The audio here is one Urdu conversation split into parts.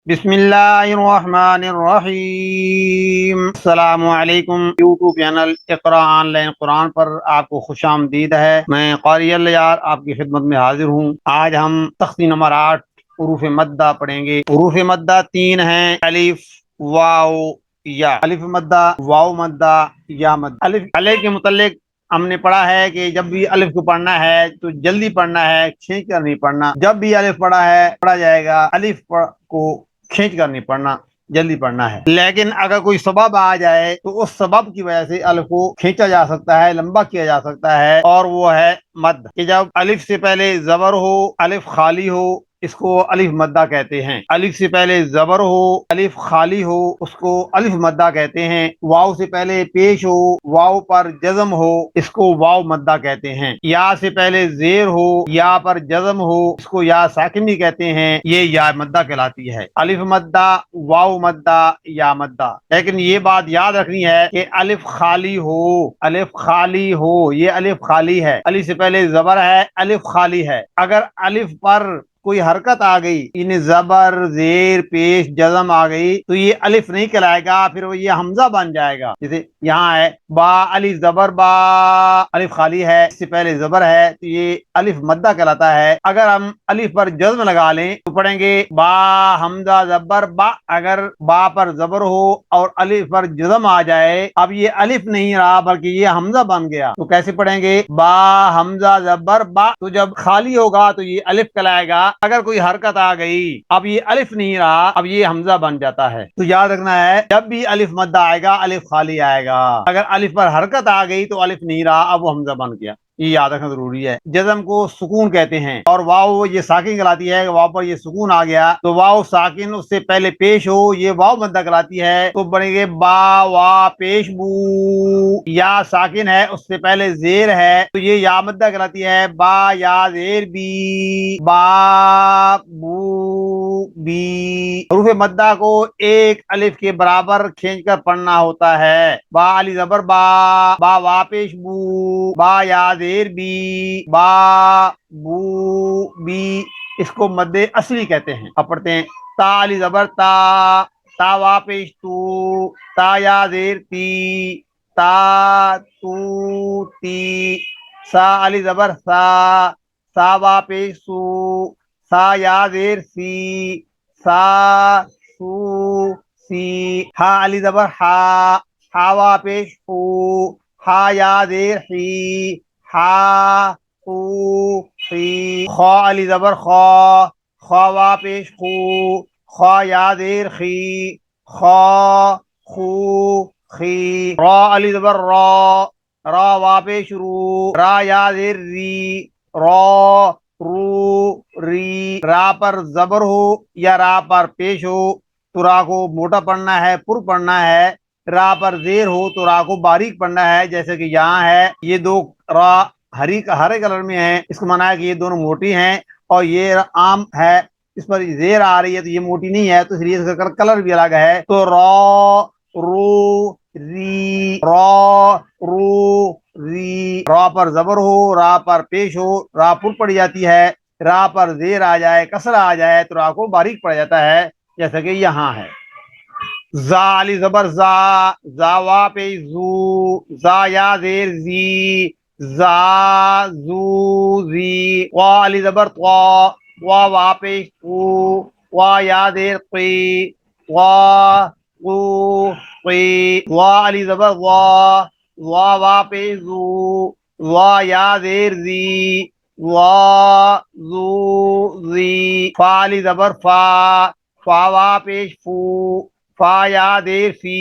بسم اللہ الرحمن الرحیم۔ السلام علیکم۔ YouTube channel Iqra online Quran پر آپ کو خوش آمدید ہے۔ میں قاری الیار آپ کی خدمت میں حاضر ہوں۔ آج ہم تختی نمبر 8 حروف مدہ پڑھیں گے۔ حروف مدہ 3 ہیں: الف، واو، یا۔ الف مدہ، واو مدہ، یا مدہ۔ الف الف کے متعلق ہم نے پڑھا ہے کہ جب بھی الف کو پڑھنا ہے تو جلدی پڑھنا ہے، کھینچ کر نہیں پڑھنا۔ جب بھی الف پڑھا جائے گا، الف کو کھینچ کر نہیں پڑھنا، جلدی پڑھنا ہے۔ لیکن اگر کوئی سبب آ جائے تو اس سبب کی وجہ سے الف کو کھینچا جا سکتا ہے، لمبا کیا جا سکتا ہے، اور وہ ہے مد۔ کہ جب الف سے پہلے زبر ہو، الف خالی ہو، اس کو الف مدہ کہتے ہیں۔ الف سے پہلے زبر ہو، الف خالی ہو، اس کو الف مدہ کہتے ہیں۔ واو سے پہلے پیش ہو، واو پر جزم ہو، اس کو واو مدہ کہتے ہیں۔ یا سے پہلے زیر ہو، یا پر جزم ہو، اس کو یا ساکن بھی کہتے ہیں، یہ یا مدہ کہلاتی ہے۔ الف مدہ، واو مدہ، یا مدہ۔ لیکن یہ بات یاد رکھنی ہے کہ الف خالی ہو، الف خالی ہو، یہ الف خالی ہے، الف سے پہلے زبر ہے، الف خالی ہے۔ اگر الف پر کوئی حرکت آ گئی، یعنی زبر، زیر، پیش، جزم آ گئی، تو یہ الف نہیں کہلائے گا، پھر وہ یہ حمزہ بن جائے گا۔ جیسے یہاں ہے با، الف زبر با، الف خالی ہے، اس سے پہلے زبر ہے، تو یہ الف مدہ کہلاتا ہے۔ اگر ہم الف پر جزم لگا لیں تو پڑھیں گے با حمزہ زبر با۔ اگر با پر زبر ہو اور الف پر جزم آ جائے، اب یہ الف نہیں رہا بلکہ یہ حمزہ بن گیا، تو کیسے پڑھیں گے؟ با حمزہ زبر با۔ تو جب خالی ہوگا تو یہ الف کہلائے گا، اگر کوئی حرکت آ گئی، اب یہ الف نہیں رہا، اب یہ حمزہ بن جاتا ہے۔ تو یاد رکھنا ہے، جب بھی الف مدہ آئے گا الف خالی آئے گا، اگر الف پر حرکت آ گئی تو الف نہیں رہا، اب وہ حمزہ بن گیا، یہ یاد رکھنا ضروری ہے۔ جزم کو سکون کہتے ہیں، اور واو یہ ساکن کہلاتی ہے، واو پر یہ سکون آ گیا تو واو ساکن، اس سے پہلے پیش ہو، یہ واو مدہ کہلاتی ہے، تو پڑھیں گے با وا پیش بو۔ یا ساکن ہے، اس سے پہلے زیر ہے، تو یہ یا مدہ کہلاتی ہے، با یا زیر بی، با بو بی۔ حروف مدہ کو ایک الف کے برابر کھینچ کر پڑھنا ہوتا ہے۔ با علی زبر با، با وا پیش بو، با یا زیر بی، با بو بی، اس کو مد اصلی کہتے ہیں۔ اب پڑھتے ہیں تا علی زبر تا، تا وا پیش تو، تا یا زیر تی، تا تو تی۔ سا علی زبر سا، سا وا پیش سو، سا یا زیر سی، سا سو سی۔ ہا علی زبر ہا، ہا وا پیش ہو، ہا یا زیر ہی، ہا ہو ہی۔ خا علی زبر خا، خا وا پیش خو، خا یا زیر خی، خا خو خی۔ را علی زبر را، را وا پیش رو، را یا زیر ری، را رو ری۔ را پر زبر ہو یا را پر پیش ہو تو را کو موٹا پڑھنا ہے، پر پڑھنا ہے۔ را پر زیر ہو تو را کو باریک پڑھنا ہے، جیسے کہ یہاں ہے، یہ دو را ہرے کلر میں ہیں، اس کو مانا ہے کہ یہ دونوں موٹی ہیں، اور یہ عام ہے، اس پر زیر آ رہی ہے تو یہ موٹی نہیں ہے، تو اس لیے اس کا کلر بھی الگ ہے۔ تو را رو ری، را رو ری۔ را پر زبر ہو، را پر پیش ہو، را پر پڑی جاتی ہے، را پر زیر آ جائے، کسر آ جائے تو را کو باریک پڑا جاتا ہے، جیسا کہ یہاں ہے۔ زا علی زبر زا، زا وا پیش زو، زا یا زیر زی، زا زو زی۔ وا علی زبر طوا، وا وا پیش تو، وا یا زیر قی، وا قو قی۔ وا علی زبر وا، وا وا پیش زو، وا یا زیر زی، وا زو زی۔ فا علی زبر فا، فا وا پیش فو، فا یا دیر فی،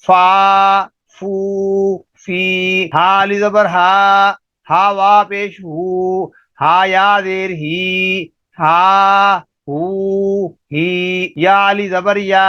فا فو فی۔ ہا علی زبر ہا، ہا وا پیش ہو، ہا یا دیر ہی، ہا ہو ہی۔ یا علی زبر یا،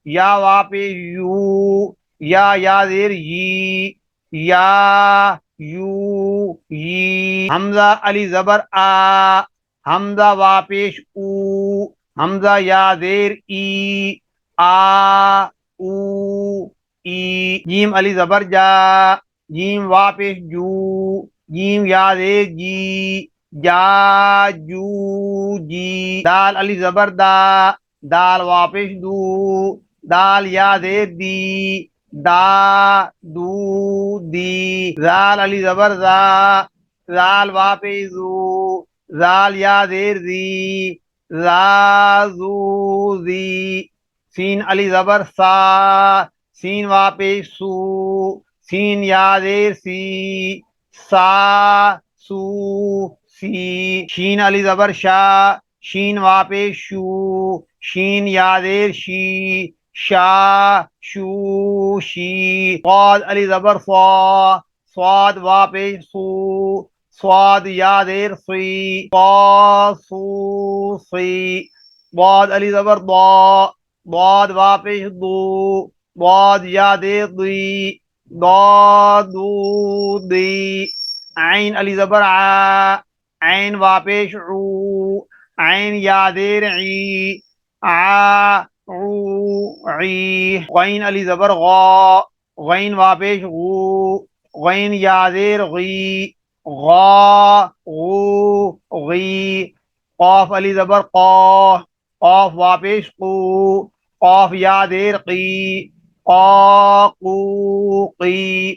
یا وا پیش یو، یا دیر یی، یا یو یی۔ حمزہ علی زبر آ، حمزہ وا پیش او، حمزہ یا زیر ای، آ او ای۔ جیم علی زبر جا، جیم وا پیش جو، جیم یا زیر جی، جا جو جی۔ دال علی زبر دا، دال واپس دو، دال یا دیر دی، دا دو دی، زال علی زبر زا، زال واپس دو، زال یا دیر دی، زا زو زی، سین علی زبر سا، سین واپس سو، سین یا دیر سی، سا سو سی، شین علی زبر شا، شین واپس شو، شین یا دیر شی، شا شو شی، صاد علی زبر صا، صاد واپس سو، صاد یا دیر سی، صا سو سی، ضاد علی زبر ضا، ضاد واپس دو، ضاد یا دیر دی، ضاد دو دی، عین علی زبر عا، عین واپس عو، عین یا دیر عی، عا عو عی، غین علی زبر غا، غین واپس غو، غین یا دیر غی، غا غو غی، قاف علی زبر قا، قاف واپس قو، قاف یا دیر قی، قا قو قی،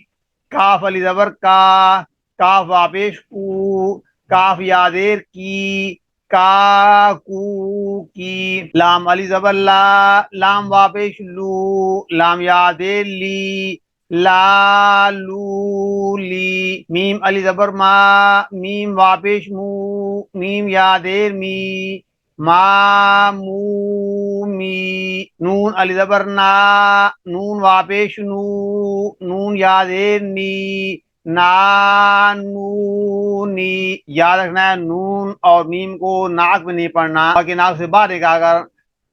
کاف علی زبر کا، کاف واپس کو، کاف یا دیر کی، کا کو کی، لام علی زبر لا، لام واپس لو، لام یا دیر لی، لا لو لی، میم علی زبر ما، میم واپس مو، میم یا دیر می، ما مو می، نون علی زبر نا، نون واپس نو، نون یا دیر نی، نا نو نی، یاد رکھنا ہے نون اور میم کو ناک میں نہیں پڑھنا، باقی ناک سے باہر نکال کر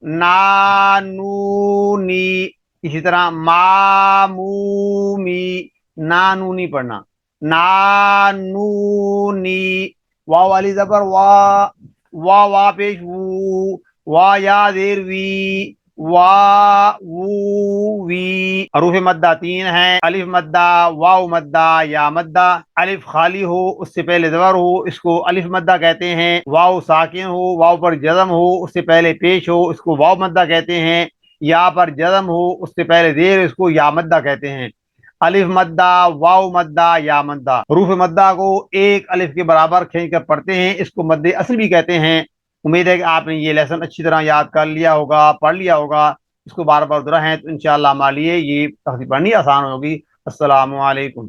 نا نو نی، اسی طرح ما مو می، نا نو نہیں پڑھنا، نا نو نی، واو علی زبر وا، وا واپس وو، وا یا دیر وی، وا وو وی، حروف مدہ تین ہیں، الف مدہ، واو مدہ، یا مدہ، الف خالی ہو اس سے پہلے زبر ہو اس کو الف مدہ کہتے ہیں، واو ساکن ہو واو پر جزم ہو اس سے پہلے پیش ہو اس کو واو مدہ کہتے ہیں، یا پر جزم ہو اس سے پہلے زیر اس کو یا مدہ کہتے ہیں، الف مدہ، واو مدہ، یا مدہ، حروف مدہ کو ایک الف کے برابر کھینچ کر پڑھتے ہیں، اس کو مد اصل بھی کہتے ہیں۔ امید ہے کہ آپ نے یہ لیسن اچھی طرح یاد کر لیا ہوگا، پڑھ لیا ہوگا، اس کو بار بار دہرائیں تو انشاءاللہ ہمارے لیے یہ تختی پڑھنی آسان ہوگی۔ السلام علیکم۔